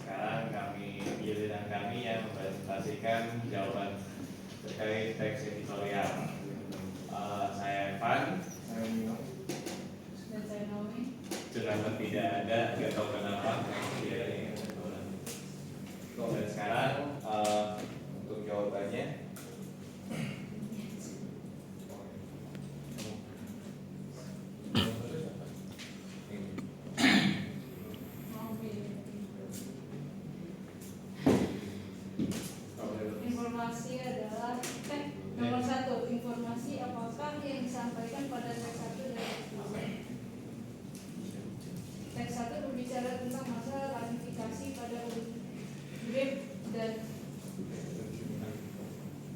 Sekarang giliran kami yang mempresentasikan jawaban terkait teks editorial. Saya Evan. Saya Nino. Dan saya Naomi. Kenapa tidak ada, nggak tahu kenapa. Dan sekarang untuk jawabannya. Informasi adalah nomor 1, informasi apakah yang disampaikan pada teks 1 dan teks 2. Teks 1 berbicara tentang masalah ratifikasi pada UNGRIP dan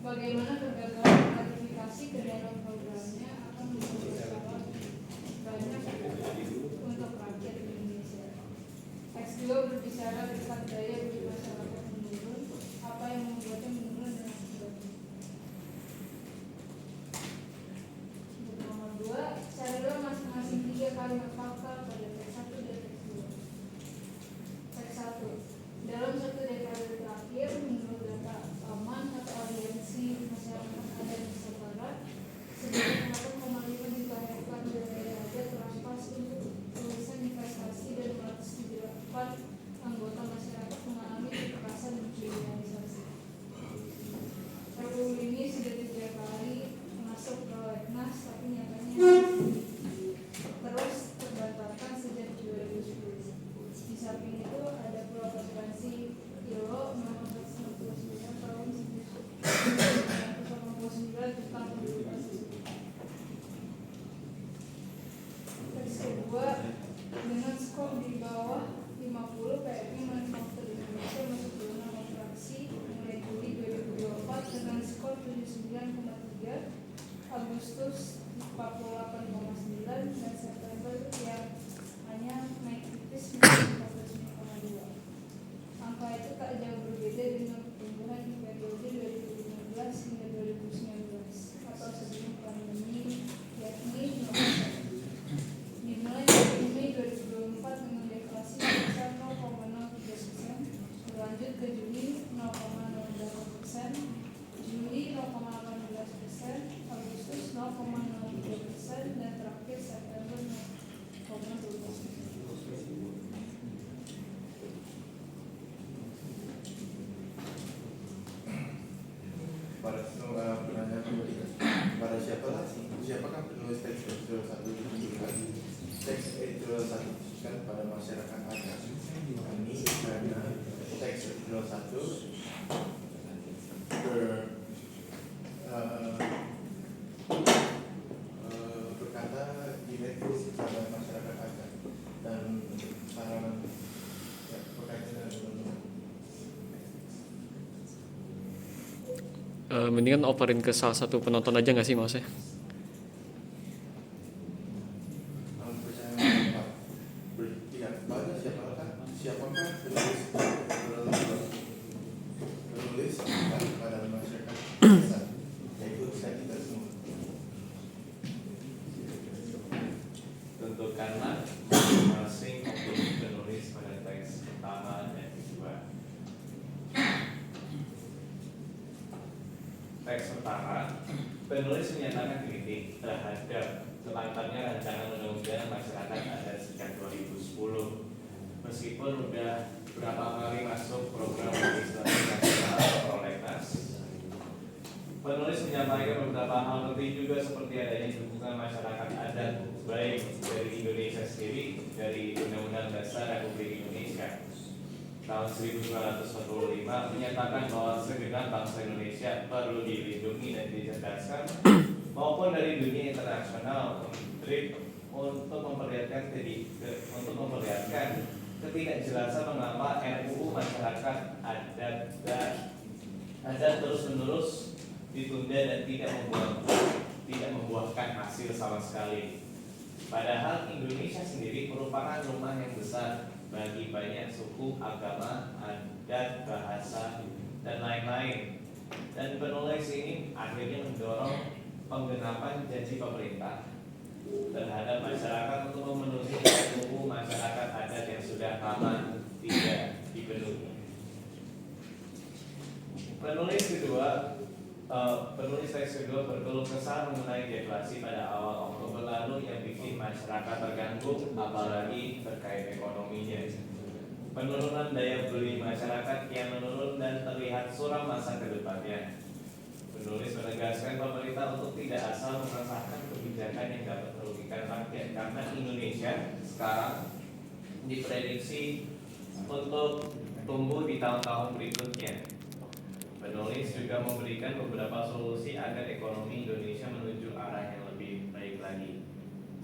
bagaimana kegagalan ratifikasi ke dalam programnya akan membuat masalah banyak untuk rakyat Indonesia. Teks 2 berbicara tentang daya beli masyarakat menurun, apa yang membuatnya menurun dan sebagainya. Untuk nomor 2, carilah masing-masing 3 kalimat fakta pada teks 1 dan teks 2. Teks 1. Dalam satu dekade terakhir, menurut data Aman atau Aliansi Masyarakat Adat Nusa Barat, sebanyak 8,5 juta hektar wilayah adat terampas untuk urusan investasi dan 478 anggota masyarakat mengalami kekerasan dan kriminalisasi. RUU ini sudah 3 kali masuk prolegnas, tapi nyatanya terus terbatalkan sejak 2010. Di samping itu ada Proklamasi ILO nomor 169 tahun 1989 tentang perlindungan siswa. Teks kedua, dengan skor di bawah 50, PMI Manufaktur Indonesia masuk zona operasi mulai Juli 2024 dengan skor 79,3, Agustus 48,9 dan September yang hanya naik tipis menjadi 45,2. Angka itu tak jauh berbeda dengan pertumbuhan di periode 2015 hingga 2019 atau sebelum pandemi, yakni 0%. Dimulai dari Juni 2024 dengan deflasi sebesar 0,03%, berlanjut ke Juni 0,08%, Juli 0,18%, Agustus 0,03%, dan terakhir September 0,12%. Pada siapakah penulis teks editorial 1 ditujukan? Teks editorial 1 ditujukan pada masyarakat adat. Ini karena teks editorial 1 berkata direktif pada masyarakat adat dan berkaitan dengan mendingan operin ke salah satu penonton aja nggak sih maksudnya? Siapakah penulis pada masyarakat yaitu kita semua. Tentukanlah masing-masing opini penulis pada teks pertama dan kedua. Teks pertama, penulis menyatakan kritik terhadap telantarnya rancangan undang-undang masyarakat adat sejak 2010. Meskipun sudah berapa kali masuk program legislasi nasional prolegnas, penulis menyampaikan beberapa hal penting juga seperti adanya dukungan masyarakat adat baik dari Indonesia sendiri, dari Undang-Undang Dasar Republik Indonesia tahun 1945 menyatakan bahwa segenap bangsa Indonesia perlu dilindungi dan dicerdaskan, maupun dari dunia internasional untuk memperlihatkan ketidakjelasan mengapa RUU masyarakat adat terus-menerus ditunda dan tidak membuahkan hasil sama sekali. Padahal Indonesia sendiri merupakan rumah yang besar bagi banyak suku, agama, adat, bahasa, dan lain-lain. Dan penulis ini akhirnya mendorong penggenapan janji pemerintah terhadap masyarakat untuk memenuhi RUU masyarakat adat yang sudah halaman 3 dipenuhi. Penulis teks kedua berkeluh kesah mengenai deflasi pada awal Oktober lalu yang bikin masyarakat terganggu, apalagi terkait ekonominya. Penurunan daya beli masyarakat yang menurun dan terlihat suram masa ke depannya. Penulis menegaskan pemerintah untuk tidak asal mengesahkan kebijakan yang dapat merugikan rakyat karena Indonesia sekarang diprediksi untuk tumbuh di tahun-tahun berikutnya. Penulis juga memberikan beberapa solusi agar ekonomi Indonesia menuju arah yang lebih baik lagi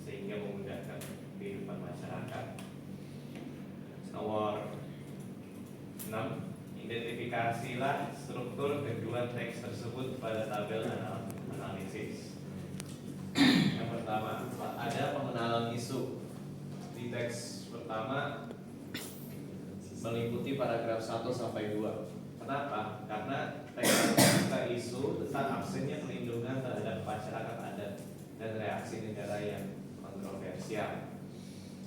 sehingga memudahkan kehidupan masyarakat. Nomor 6. Identifikasilah struktur kedua teks tersebut pada tabel analisis. Yang pertama, ada pengenalan isu. Di teks pertama meliputi paragraf 1 sampai 2. Kenapa? Karena teks membuka isu tentang absennya perlindungan terhadap masyarakat adat dan reaksi negara yang kontroversial.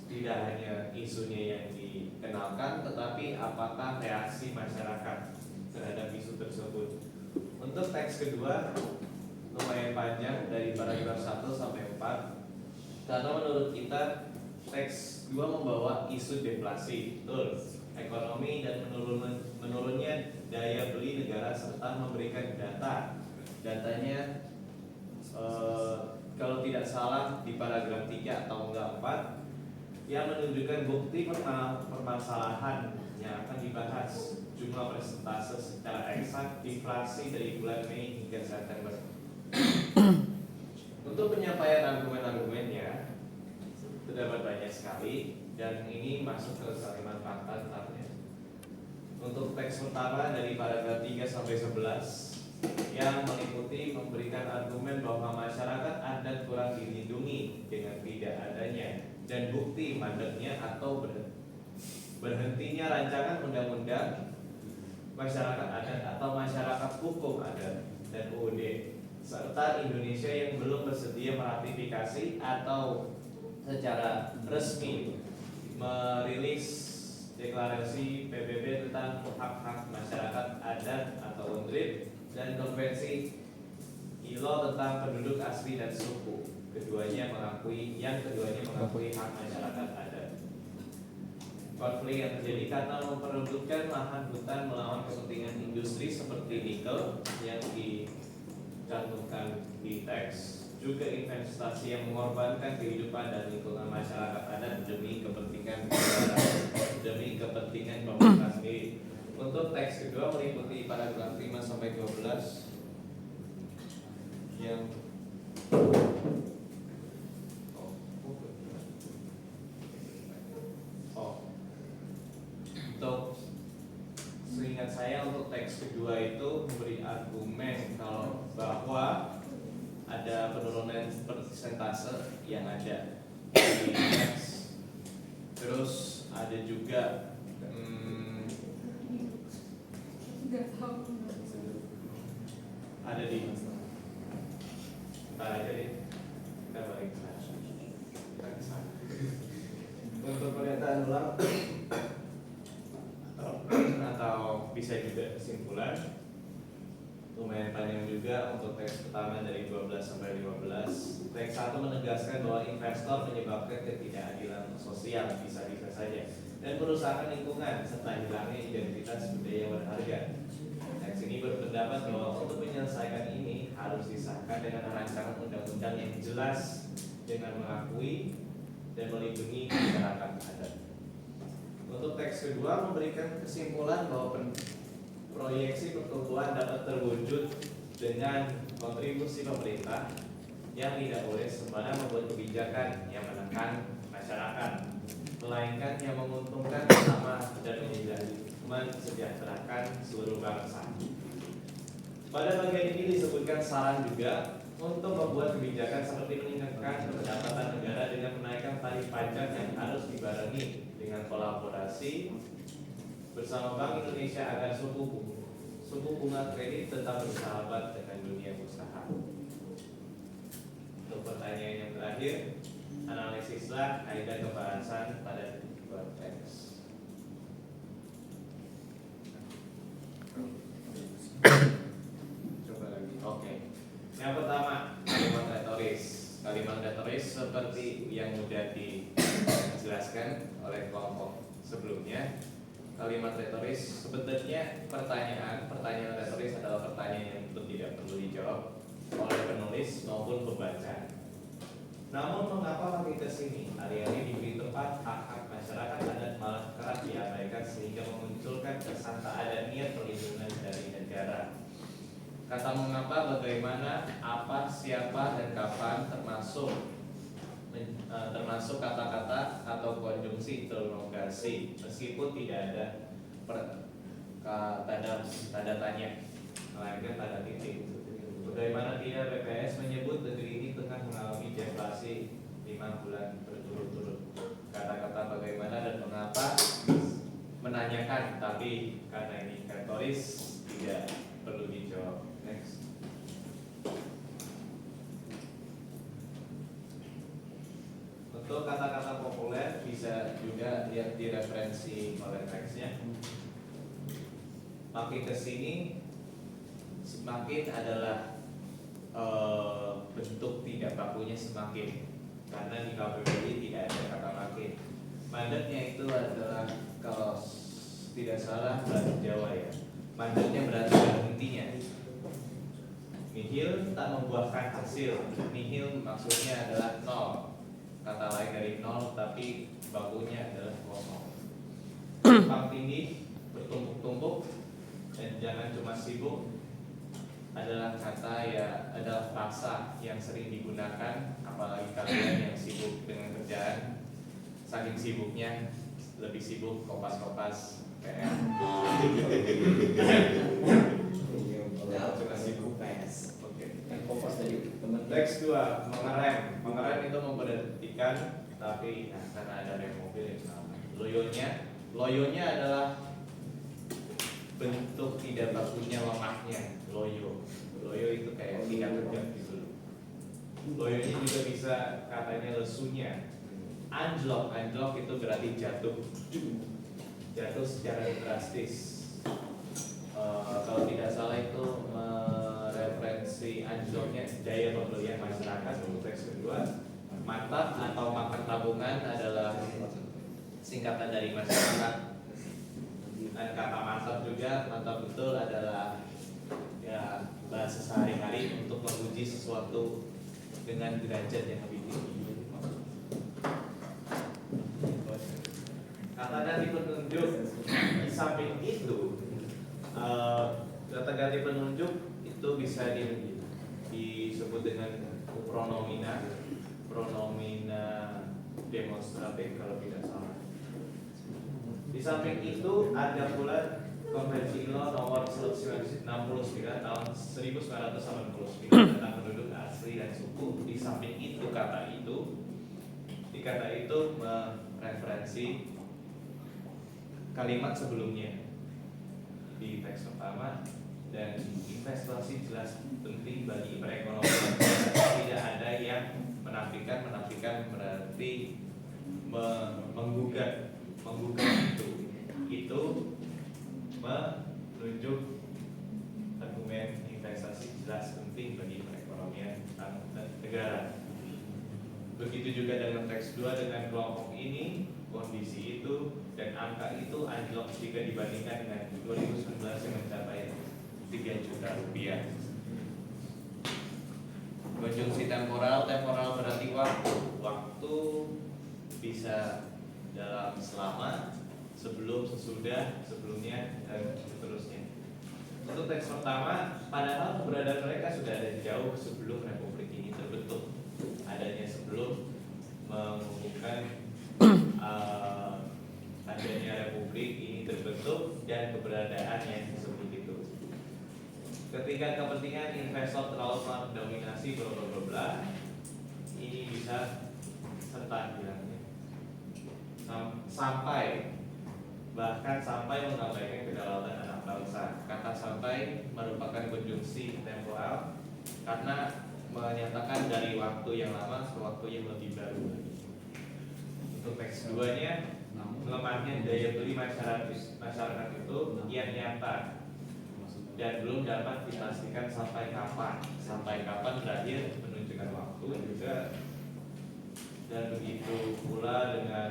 Tidak hanya isunya yang dikenalkan, tetapi apakah reaksi masyarakat terhadap isu tersebut. Untuk teks kedua lumayan panjang dari paragraf 1 sampai 4, karena menurut kita teks 2 membawa isu deflasi, betul, ekonomi dan menurunnya daya beli negara serta memberikan datanya kalau tidak salah di paragraf 3 atau enggak 4 yang menunjukkan bukti permasalahan yang akan dibahas, jumlah persentase secara eksak deflasi dari bulan Mei hingga September. Untuk penyampaian argumen-argumennya terdapat banyak sekali dan ini masuk ke salinan fakta tetapnya. Untuk teks pertama dari paragraf 3 sampai 11 yang meliputi memberikan argumen bahwa masyarakat adat kurang dilindungi dengan tidak adanya dan bukti mandeknya atau berhentinya rancangan undang-undang masyarakat adat atau masyarakat hukum adat dan UUD, serta Indonesia yang belum bersedia meratifikasi atau secara resmi merilis deklarasi PBB tentang hak-hak masyarakat adat atau UNDRIP dan konvensi ILO tentang penduduk asli dan suku. Keduanya mengakui hak masyarakat adat. Konflik yang terjadi karena memperebutkan lahan hutan melawan kepentingan industri seperti nikel yang dicantumkan di teks, juga investasi yang mengorbankan kehidupan dan lingkungan masyarakat adat demi kepentingan negara, demi kepentingan pemerintah sendiri. Untuk teks kedua meliputi paragraf 5 sampai 12 yang untuk seingat saya untuk teks kedua itu memberi argumen kalau bahwa ada penurunan persentase yang ada di teks. Terus ada juga ada di ntar aja deh, kita balik ke sana. Untuk pernyataan ulang atau bisa juga kesimpulan lumayan panjang juga. Untuk teks pertama dari 12 sampai 15, teks 1 menegaskan bahwa investor menyebabkan ketidakadilan sosial bisa-bisa saja dan kerusakan lingkungan serta hilangnya identitas budaya berharga. Teks ini berpendapat bahwa untuk menyelesaikan ini harus disahkan dengan rancangan undang-undang yang jelas dengan mengakui dan melindungi masyarakat adat. Untuk teks kedua memberikan kesimpulan bahwa proyeksi pertumbuhan dapat terwujud dengan kontribusi pemerintah yang tidak boleh sembarang membuat kebijakan yang menekan masyarakat, melainkan yang menguntungkan bersama dan mensejahterakan seluruh bangsa. Pada bagian ini disebutkan saran juga untuk membuat kebijakan seperti meningkatkan pendapatan negara dengan menaikkan tarif pajak yang harus dibarengi dengan kolaborasi bersama Bank Indonesia agar suku bunga kredit tetap bersahabat dengan dunia usaha. Untuk pertanyaan yang terakhir, analisislah kaidah kebahasan pada dua teks. kelompok sebelumnya, kalimat retoris sebenarnya pertanyaan retoris adalah pertanyaan yang tentu tidak perlu dijawab oleh penulis maupun pembaca. Namun mengapa kami ke sini? Alih-alih diberi tempat, hak-hak masyarakat adat malah kerap diabaikan sehingga memunculkan kesan tak ada niat perlindungan dari negara. Kata mengapa, bagaimana, apa, siapa, dan kapan termasuk kata-kata atau konjungsi interrogasi meskipun tidak ada tanda tanya, melainkan tanda titik. Bagaimana tidak BPS menyebut negeri ini tengah mengalami deflasi 5 bulan berturut-turut. Kata-kata bagaimana dan mengapa menanyakan, tapi karena ini retoris tidak perlu dijawab. Next. Untuk kata-kata populer bisa juga lihat di referensi oleh teksnya. Makin kesini semakin adalah bentuk tidak bakunya semakin, karena di KBBI tidak ada kata makin. Mandatnya itu adalah, kalau tidak salah bahasa Jawa ya, mandatnya berarti berhentinya. Nihil tak membuahkan hasil. Nihil maksudnya adalah nol, kata lain dari nol, tapi bakunya adalah kosong. Tumpang tinggi, bertumpuk-tumpuk, dan jangan cuma sibuk adalah kata adalah frasa yang sering digunakan, apalagi kalian yang sibuk dengan kerjaan. Saking sibuknya lebih sibuk kopas-kopas PR. Cuma sibuk PS. Oke. Kopas tadi teman. Teks 2, mengerem. Mengerem itu memberhentikan, tapi karena ada rem mobil yang salah. Loyonya adalah bentuk tidak bakunya lemahnya. Loyo itu kayak tidak tegak gitu. Loyonya juga bisa katanya lesunya. Anjlok itu berarti jatuh secara drastis. Kalau tidak salah itu referensi anjloknya daya pembelian masyarakat. Untuk teks kedua, mantap atau makan tabungan adalah singkatan dari masyarakat. Dan kata mantap juga, mantap betul adalah ya bahasa sehari-hari untuk menguji sesuatu dengan derajat yang lebih tinggi. Kata ganti penunjuk di samping itu, kata ganti penunjuk itu bisa disebut dengan pronomina demonstratif kalau tidak salah. Di samping itu ada pula Konvensi ILO nomor 69 tahun 1989 tentang penduduk asli dan suku. Di samping itu kata itu mereferensi kalimat sebelumnya di teks pertama, dan investasi jelas penting bagi perekonomian. Tidak ada yang menafikan berarti menggugat itu menunjuk argumen investasi jelas penting bagi perekonomian negara. Begitu juga dengan teks 2 dengan kelompok ini, kondisi itu dan angka itu anjlok jika dibandingkan dengan 2019 yang mencapai 3 juta rupiah. Konjungsi temporal berarti waktu bisa dalam selama, sebelum, sesudah, sebelumnya, dan seterusnya. Untuk teks pertama, padahal keberadaan mereka sudah ada jauh sebelum Republik ini terbentuk. Adanya sebelum mengumumkan adanya Republik ini terbentuk dan keberadaannya seperti itu. Ketika kepentingan investor terlalu mendominasi bla ini bisa serta bilangnya sampai mengabaikan kedaulatan anak bangsa. Kata sampai merupakan konjungsi temporal karena menyatakan dari waktu yang lama ke waktu yang lebih baru. Untuk teks 2-nya, melemahnya daya beli masyarakat itu kian nyata dan belum dapat dipastikan sampai kapan. Sampai kapan berakhir menunjukkan waktu juga. Dan begitu pula dengan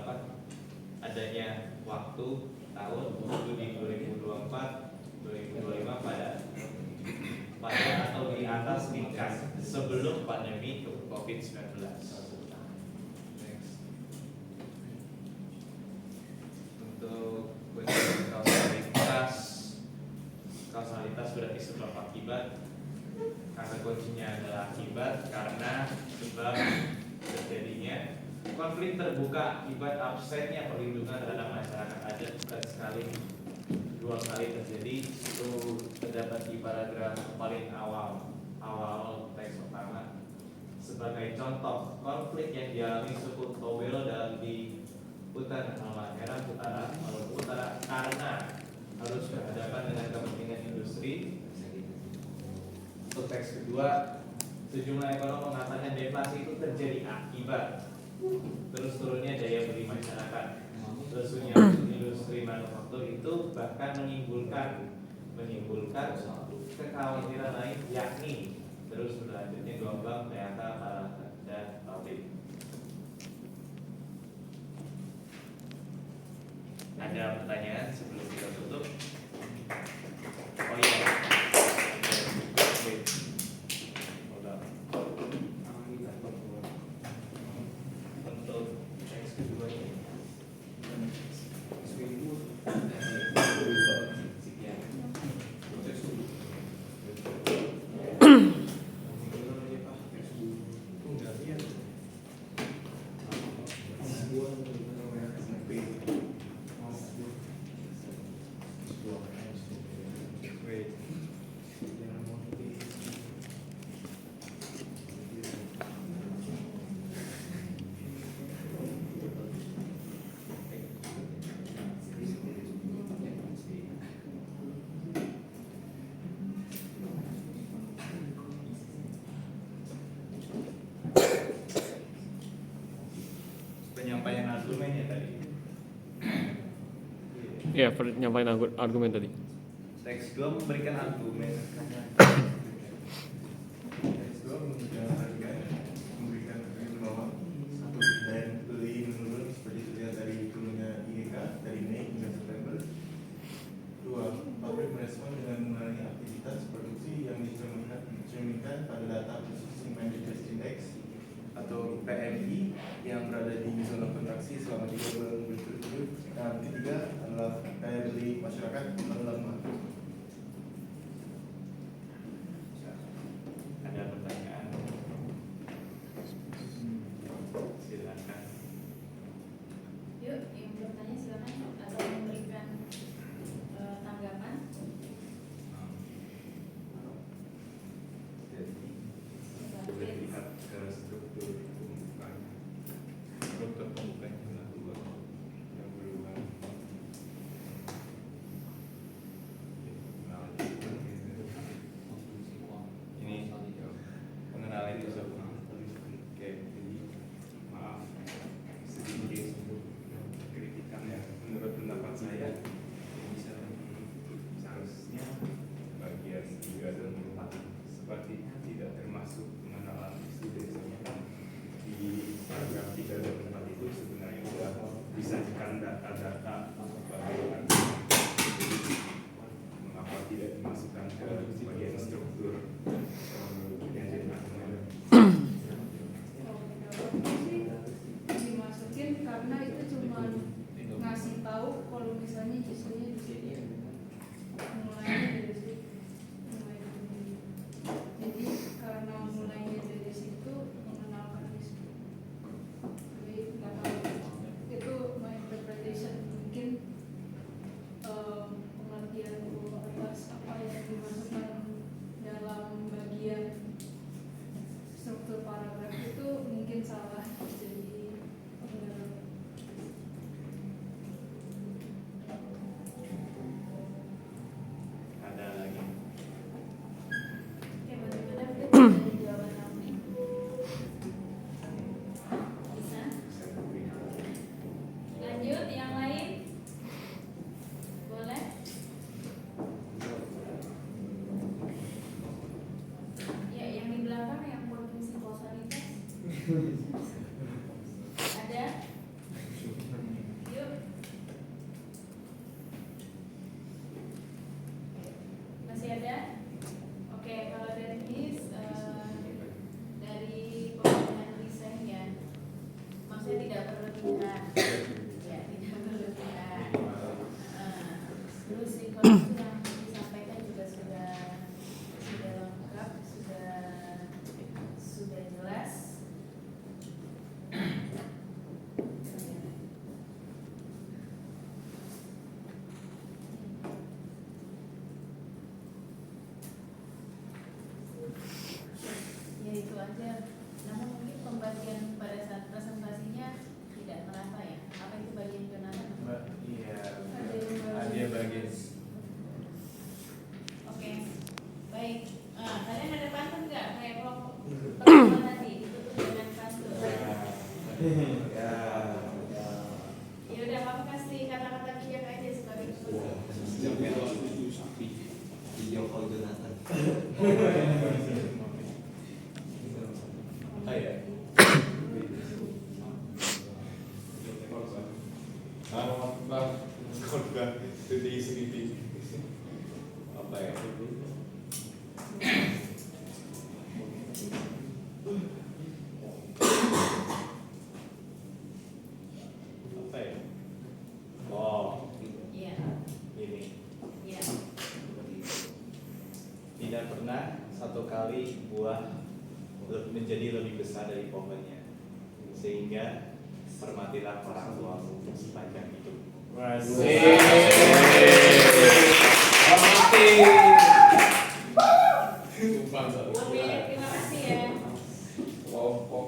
apa? Adanya waktu tahun studi 2024 2025 pada atau di atas tingkat sebelum pandemi COVID-19. Next. Untuk kausalitas berarti sebab akibat. Kata kuncinya adalah akibat karena sebab terjadinya konflik terbuka akibat absennya perlindungan terhadap masyarakat adat bukan sekali dua kali terjadi. Itu terdapat di paragraf paling awal teks pertama. Sebagai contoh konflik yang dialami suku Tobelo dalam di hutan Halmahera Utara Maluku Utara karena harus berhadapan dengan kepentingan industri. Untuk teks kedua, sejumlah ekonom mengatakan deflasi itu terjadi akibat terus turunnya daya beli masyarakat. Lesunya industri manufaktur itu bahkan menimbulkan kekhawatiran lain, yakni terus berlanjutnya gelombang PHK para pekerja pabrik. Ada pertanyaan sebelum kita tutup? Oh iya. Untuk teks kedua ini. Penyampaian argumennya tadi. Ya, penyampaian argumen tadi. Teks 2 memberikan argumen. Teks 2 memberikan argumen bahwa satu, daya beli menurun seperti terlihat dari turunnya IGK dari Mei hingga September. 2, pabrik merespon dengan mengurangi aktivitas produksi yang dicerminkan pada data Purchasing Managers Index atau PMI yang berada di zona kontraksi selama 3 bulan berturut-turut. Dan ketiga adalah daya beli masyarakat melemah. Ada pertanyaan? Silakan. Yuk, yang bertanya silakan atau memberikan tanggapan. Boleh lihat ke struktur pembukanya. Struktur pembukanya adalah 2 yang berubah. Ini pengenalan itu semua. Oke, jadi maaf sedikit kritikan ya. Menurut pendapat saya bisa seharusnya bagian 3 dan 4 sepertinya tidak termasuk pengenalan isu desanya. Di paragraf 3 dan 4 itu sebenarnya sudah disajikan data-data bagaimana. Mengapa tidak dimasukkan ke bagian struktur yang argumen? Dimasukin karena itu cuma ngasih tahu kalau misalnya isunya di sini mulainya dari situ. Jadi karena mulainya dari situ mengenalkan isu. Jadi nggak tahu itu my interpretation, mungkin pengertian atas apa yang dimasukkan dalam bagian struktur paragraf itu mungkin salah. Jadi Ada Ya, tidak berlebihan. Minimal. Terus informasi yang disampaikan juga sudah lengkap, sudah jelas. Ya itu aja. Namun mungkin pembagian pada saat presentasinya tidak merata ya. Apa itu bagian Jonathan? Mbak, iya. Ada Dia bagian. Oke, baik. Kalian ada pantun nggak kayak kelompok pertama tadi ditutup dengan pantun? Ya. Ya udah, kamu kasih kata-kata bijak aja sebagai penutup. Video call Jonathan. Ah ya. Bang, khotbah dari sini apa ya? Apa ya? Oh, Iya, ini. iya. Tidak pernah satu kali buah menjadi lebih besar dari pohonnya, sehingga hormatilah orang tuamu sepanjang hidup. Hormati. Oke, terima kasih ya. Kelompok